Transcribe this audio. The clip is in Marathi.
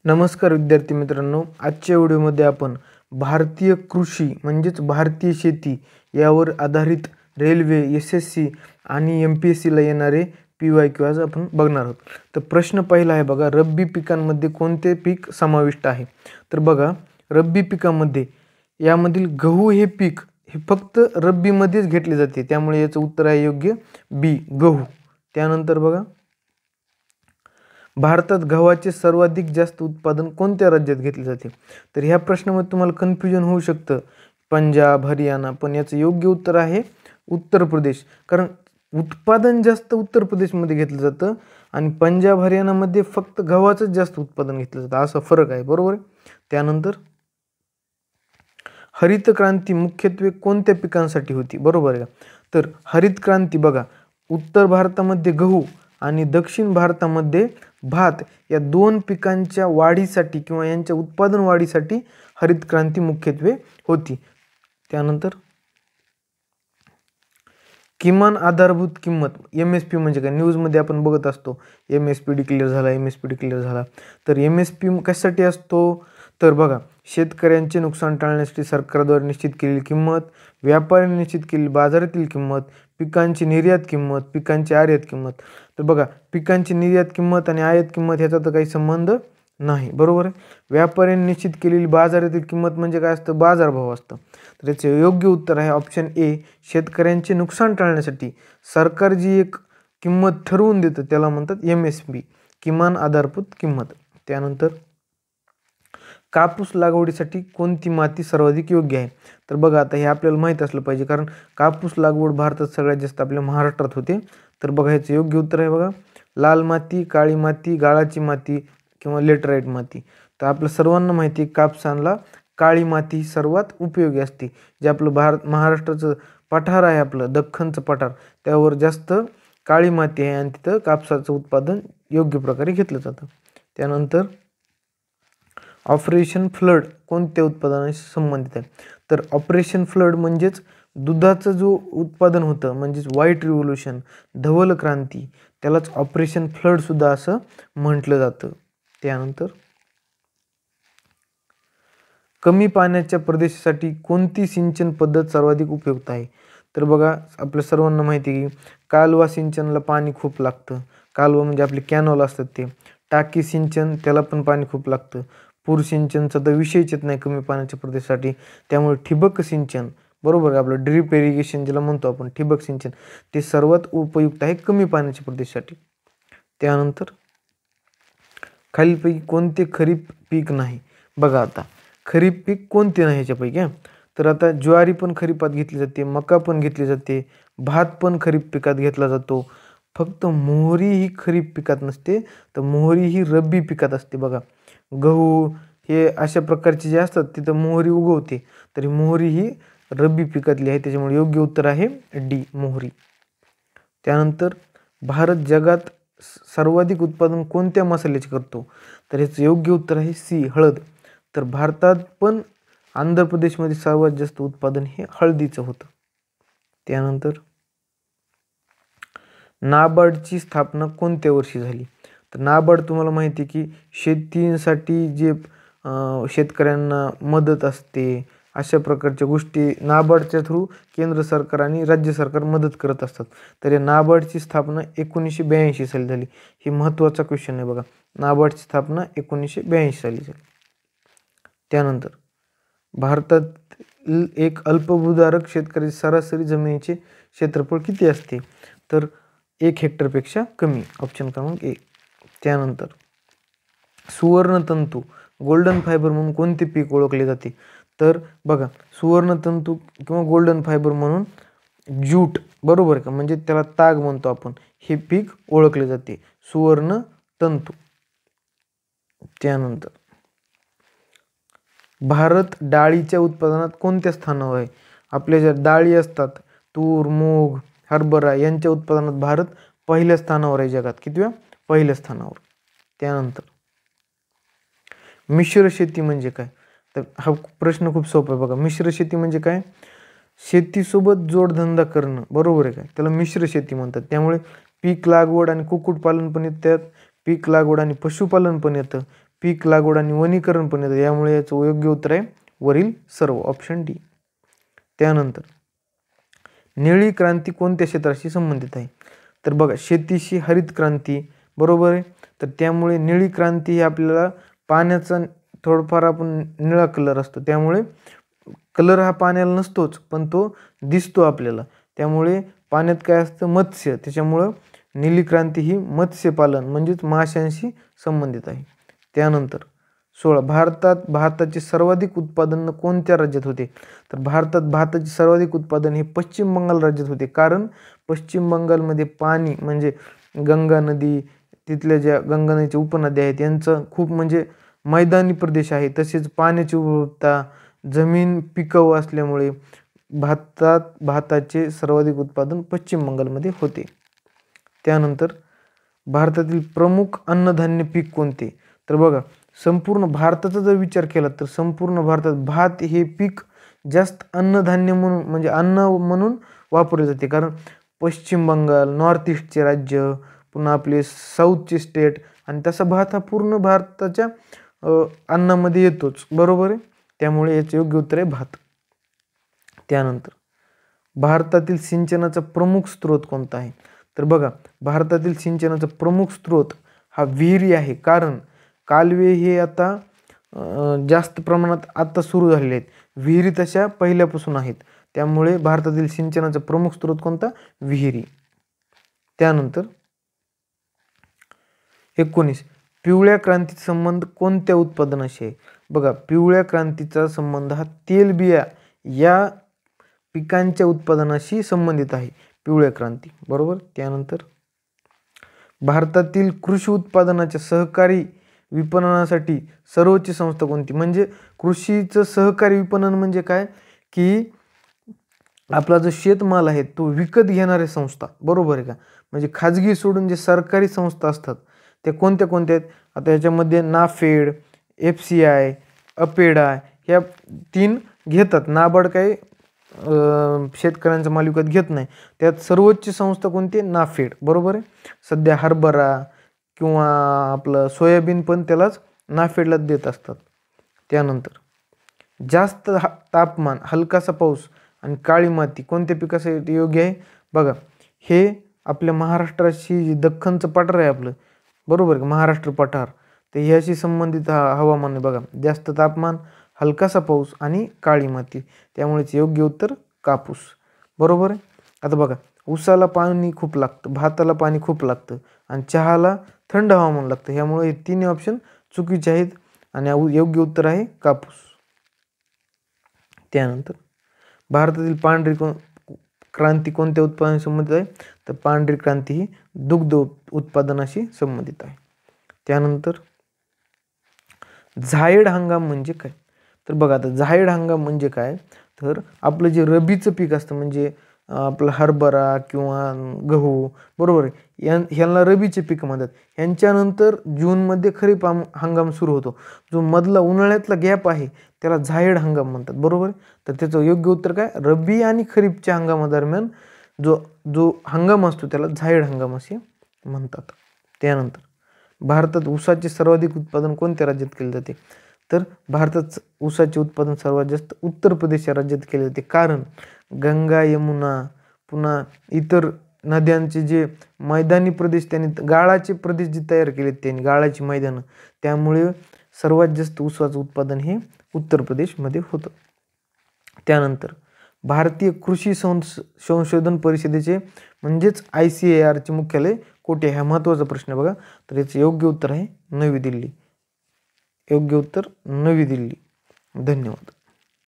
नमस्कार विद्यार्थी मित्रांनो, आजच्या व्हिडिओमध्ये आपण भारतीय कृषी म्हणजेच भारतीय शेती यावर आधारित रेल्वे, एस-एस-सी आणि एम-पी-एस-सीला येणारे PYQ आज आपण बघणार आहोत. तर प्रश्न पहिला आहे बघा, रब्बी पिकांमध्ये कोणते पीक समाविष्ट आहे? तर बघा, रब्बी पिकामध्ये यामधील गहू हे पीक हे फक्त रब्बीमध्येच घेतले जाते, त्यामुळे याचं उत्तर आहे योग्य बी, गहू. त्यानंतर बघा, भारतात गव्हाचे सर्वाधिक जास्त उत्पादन कोणत्या राज्यात घेतले जाते? तर ह्या प्रश्नामध्ये तुम्हाला कन्फ्युजन होऊ शकतं, पंजाब, हरियाणा, पण याचं योग्य उत्तर आहे उत्तर प्रदेश. कारण उत्पादन जास्त उत्तर प्रदेशमध्ये घेतलं जातं आणि पंजाब, हरियाणामध्ये फक्त गव्हाचंच जास्त उत्पादन घेतलं जातं, असा फरक आहे, बरोबर आहे. त्यानंतर हरित क्रांती मुख्यत्वे कोणत्या पिकांसाठी होती? बरोबर आहे का? तर हरित क्रांती बघा, उत्तर भारतामध्ये गहू आणि दक्षिण भारतामध्ये भात या दोन पिकांच्या वाढीसाठी किंवा यांच्या उत्पादन वाढीसाठी हरित क्रांती मुख्यत्वे होती. त्यानंतर किमान आधारभूत किंमत MSP म्हणजे काय? न्यूजमध्ये आपण बघत असतो MSP डिक्लेअर झाला, MSP डिक्लेअर झाला. तर MSP कशासाठी असतो? तर बघा, शेतकऱ्यांचे नुकसान टाळण्यासाठी सरकारद्वारे निश्चित केलेली किंमत, व्यापाऱ्यांनी निश्चित केलेली बाजारातील किंमत, पिकांची निर्यात किंमत, पिकांची आयात किंमत. तर बघा, पिकांची निर्यात किंमत आणि आयात किंमत ह्याचा तर काही संबंध नाही, बरोबर आहे. व्यापाऱ्यांनी निश्चित केलेली बाजारातील किंमत म्हणजे काय असतं? बाजारभाव असतं. तर याचे योग्य उत्तर आहे ऑप्शन ए, शेतकऱ्यांचे नुकसान टाळण्यासाठी सरकार जी एक किंमत ठरवून देतं त्याला म्हणतात MSP, किमान आधारभूत किंमत. त्यानंतर कापूस लागवडीसाठी कोणती माती सर्वाधिक योग्य आहे? तर बघा, आता हे आपल्याला माहीत असलं पाहिजे, कारण कापूस लागवड भारतात सगळ्यात जास्त आपल्या महाराष्ट्रात होते. तर बघा, ह्याचं योग्य उत्तर आहे बघा, लाल माती, काळी माती, गाळाची माती किंवा लेटराईट माती. तर आपलं सर्वांना माहिती आहे, कापसाला काळी माती सर्वात उपयोगी असते. जे आपलं महाराष्ट्राचं पठार आहे, आपलं दख्खनचं पठार, त्यावर जास्त काळी माती आहे आणि तिथं कापसाचं उत्पादन योग्य प्रकारे घेतलं जातं. त्यानंतर ऑपरेशन फ्लड कोणत्या उत्पादनाशी संबंधित आहे? तर ऑपरेशन फ्लड म्हणजेच दुधाचं जो उत्पादन होतं, म्हणजेच व्हाईट रिव्होल्यूशन, धवल क्रांती, त्यालाच ऑपरेशन फ्लड सुद्धा असं म्हटलं जातं. त्यानंतर कमी पाण्याच्या प्रदेशासाठी कोणती सिंचन पद्धत सर्वाधिक उपयुक्त आहे? तर बघा, आपल्या सर्वांना माहिती आहे की कालवा सिंचनला पाणी खूप लागतं. कालवा म्हणजे आपले कॅनॉल असतात ते. टाकी सिंचन, त्याला पण पाणी खूप लागतं. पूर सिंचनचा तर विषयच येत नाही कमी पाण्याच्या प्रदेशासाठी. त्यामुळे ठिबक सिंचन, बरोबर आहे, आपलं ड्रीप इरिगेशन ज्याला म्हणतो आपण, ठिबक सिंचन, ते सर्वात उपयुक्त आहे कमी पाण्याच्या प्रदेशासाठी. त्यानंतर खालीलपैकी कोणते खरीप पीक नाही? बघा, आता खरीप पीक कोणते नाही ह्याच्यापैकी? तर आता ज्वारी पण खरीपात घेतली जाते, मका पण घेतली जाते, भात पण खरीप पिकात घेतला जातो. फक्त मोहरी ही खरीप पिकात नसते, तर मोहरी ही रब्बी पिकात असते. बघा, गहू हे अशा प्रकारचे जे असतात तिथं मोहरी उगवते, तरी मोहरी ही रब्बी पिकातली आहे, त्याच्यामुळे योग्य उत्तर आहे डी, मोहरी. त्यानंतर भारत जगात सर्वाधिक उत्पादन कोणत्या मसाल्याचे करतो? तर ह्याचं योग्य उत्तर आहे सी, हळद. तर भारतात पण आंध्र प्रदेशमध्ये सर्वात जास्त उत्पादन हे हळदीचं होतं. त्यानंतर नाबार्डची स्थापना कोणत्या वर्षी झाली? तर नाबार्ड तुम्हाला माहिती आहे की शेतीसाठी जे शेतकऱ्यांना मदत असते, अशा प्रकारच्या गोष्टी नाबार्डच्या थ्रू केंद्र सरकार आणि राज्य सरकार मदत करत असतात. तर या नाबार्डची स्थापना 1982 साली झाली. ही महत्त्वाचा क्वेश्चन आहे बघा, नाबार्डची स्थापना 1982 साली झाली. त्यानंतर भारतात एक अल्पभूधारक शेतकरी सरासरी जमिनीचे क्षेत्रफळ किती असते? तर 1 हेक्टरपेक्षा कमी, ऑप्शन क्रमांक ए. त्यानंतर सुवर्णतंतू, गोल्डन फायबर म्हणून कोणते पीक ओळखले जाते? तर बघा, सुवर्णतंतू किंवा गोल्डन फायबर म्हणून ज्यूट, बरोबर का, म्हणजे त्याला ताग म्हणतो आपण, हे पीक ओळखले जाते, सुवर्णतंतू. त्यानंतर भारत डाळीच्या उत्पादनात कोणत्या स्थानावर आहे? आपल्या ज्या डाळी असतात, तूर, मूग, हरभरा, यांच्या उत्पादनात भारत पहिल्या स्थानावर आहे जगात. कितव्या? पहिल्या स्थानावर. त्यानंतर मिश्र शेती म्हणजे काय? तर हा प्रश्न खूप सोपा आहे बघा. मिश्र शेती म्हणजे काय? शेतीसोबत जोडधंदा करणं, बरोबर आहे काय, त्याला मिश्र शेती म्हणतात. त्यामुळे पीक लागवड आणि कुक्कुटपालन पण येतात, पीक लागवड आणि पशुपालन पण येतं, पीक लागवड आणि वनीकरण पण येतं, यामुळे याचं योग्य उत्तर आहे वरील सर्व, ऑप्शन डी. त्यानंतर निळी क्रांती कोणत्या क्षेत्राशी संबंधित आहे? तर बघा, शेतीशी हरित क्रांती, बरोबर आहे. तर त्यामुळे निळी क्रांती ही आपल्याला पाण्याचा थोडंफार आपण निळा कलर असतो, त्यामुळे कलर हा पाण्याला नसतोच पण तो दिसतो आपल्याला, त्यामुळे पाण्यात काय असतं, मत्स्य, त्याच्यामुळं निळी क्रांती ही मत्स्यपालन म्हणजेच माशांशी संबंधित आहे. त्यानंतर 16, भारतात भाताचे सर्वाधिक उत्पादन कोणत्या राज्यात होते? तर भारतात भाताचे सर्वाधिक उत्पादन हे पश्चिम बंगाल राज्यात होते, कारण पश्चिम बंगालमध्ये पाणी म्हणजे गंगा नदी, तिथल्या ज्या गंगा नदीच्या उपनद्या आहेत यांचं खूप म्हणजे मैदानी प्रदेश आहे, तसेच पाण्याची उपलब्धता, जमीन पिकाऊ असल्यामुळे भाताचे सर्वाधिक उत्पादन पश्चिम बंगालमध्ये होते. त्यानंतर भारतातील प्रमुख अन्नधान्य पीक कोणते? तर बघा, संपूर्ण भारताचा जर विचार केला तर संपूर्ण भारतात भात हे पीक जास्त अन्नधान्य म्हणून म्हणजे अन्न म्हणून वापरले जाते, कारण पश्चिम बंगाल, नॉर्थ ईस्टचे राज्य, पुन्हा आपले साऊथचे स्टेट, आणि तसा भात हा पूर्ण भारताच्या अन्नामध्ये येतोच, बरोबर आहे. त्यामुळे याचे योग्य उत्तर आहे भात. त्यानंतर भारतातील सिंचनाचा प्रमुख स्रोत कोणता आहे? तर बघा, भारतातील सिंचनाचा प्रमुख स्रोत हा विहिरी आहे, कारण कालवे हे आता जास्त प्रमाणात आता सुरू झालेले आहेत, विहिरी तशा पहिल्यापासून आहेत, त्यामुळे भारतातील सिंचनाचा प्रमुख स्रोत कोणता? विहिरी. त्यानंतर 19, पिवळ्या क्रांतीचा संबंध कोणत्या उत्पादनाशी आहे? बघा, पिवळ्या क्रांतीचा संबंध हा तेलबिया या पिकांच्या उत्पादनाशी संबंधित आहे, पिवळ्या क्रांती, बरोबर. त्यानंतर भारतातील कृषी उत्पादनाच्या सहकारी विपणनासाठी सर्वोच्च संस्था कोणती? म्हणजे कृषीचं सहकारी विपणन म्हणजे काय, की आपला जो शेतमाल आहे तो विकत घेणाऱ्या संस्था, बरोबर आहे का. म्हणजे खाजगी सोडून जे सरकारी संस्था असतात त्या कोणत्या कोणत्या आहेत? आता याच्यामध्ये नाफेड, FCI, अपेडा ह्या 3 घेतात. नाबार्ड काही शेतकऱ्यांचा माल विकत घेत नाही. त्यात सर्वोच्च संस्था कोणती? नाफेड, बरोबर आहे. सध्या हरभरा किंवा आपलं सोयाबीन पण त्यालाच नाफेडला देत असतात. त्यानंतर जास्त तापमान, हलकासा पाऊस आणि काळी माती कोणत्या पिकासाठी योग्य आहे? बघा, हे आपल्या महाराष्ट्राशी दख्खनचं पठार आहे आपलं, बरोबर आहे, महाराष्ट्र पठार, तर ह्याशी संबंधित हवामान आहे. बघा, जास्त तापमान, हलकासा पाऊस आणि काळी माती, त्यामुळेच योग्य उत्तर कापूस, बरोबर आहे. आता बघा, ऊसाला पाणी खूप लागतं, भाताला पाणी खूप लागतं आणि चहाला थंड हवामान लागतं, ह्यामुळे हे 3 ऑप्शन चुकीचे आहेत आणि योग्य उत्तर आहे कापूस. त्यानंतर भारतातील पांढरी क्रांती कोणत्या उत्पादनाशी संबंधित आहे? तर पांढरी क्रांती ही दुग्ध उत्पादनाशी संबंधित आहे. त्यानंतर झायड हंगाम म्हणजे काय? तर बघा, आता झायड हंगाम म्हणजे काय, तर आपलं जे रबीचं पीक असतं म्हणजे आपलं हरभरा किंवा गहू, बरोबर आहे, ह्यांना रबीचे पीक म्हणतात. ह्यांच्यानंतर जूनमध्ये खरीप हंगाम सुरू होतो, जो मधला उन्हाळ्यातला गॅप आहे त्याला झायड हंगाम म्हणतात, बरोबर. तर त्याचं योग्य उत्तर काय? रब्बी आणि खरीपच्या हंगामादरम्यान जो हंगाम असतो त्याला झायड हंगाम असे म्हणतात. त्यानंतर भारतात ऊसाचे सर्वाधिक उत्पादन कोणत्या राज्यात केले जाते? तर भारतात ऊसाचे उत्पादन सर्वात जास्त उत्तर प्रदेश या राज्यात केले जाते, कारण गंगा, यमुना, पुन्हा इतर नद्यांचे जे मैदानी प्रदेश त्यांनी गाळाचे प्रदेश जे तयार केलेत त्यांनी, गाळाची मैदानं, त्यामुळे सर्वात जास्त ऊसाचं उत्पादन हे उत्तर प्रदेशमध्ये होतं. त्यानंतर भारतीय कृषी संशोधन परिषदेचे म्हणजेच ICARचे मुख्यालय कुठे? हा महत्त्वाचा प्रश्न बघा. तर याचं योग्य उत्तर आहे नवी दिल्ली. योग्य उत्तर नवी दिल्ली. धन्यवाद.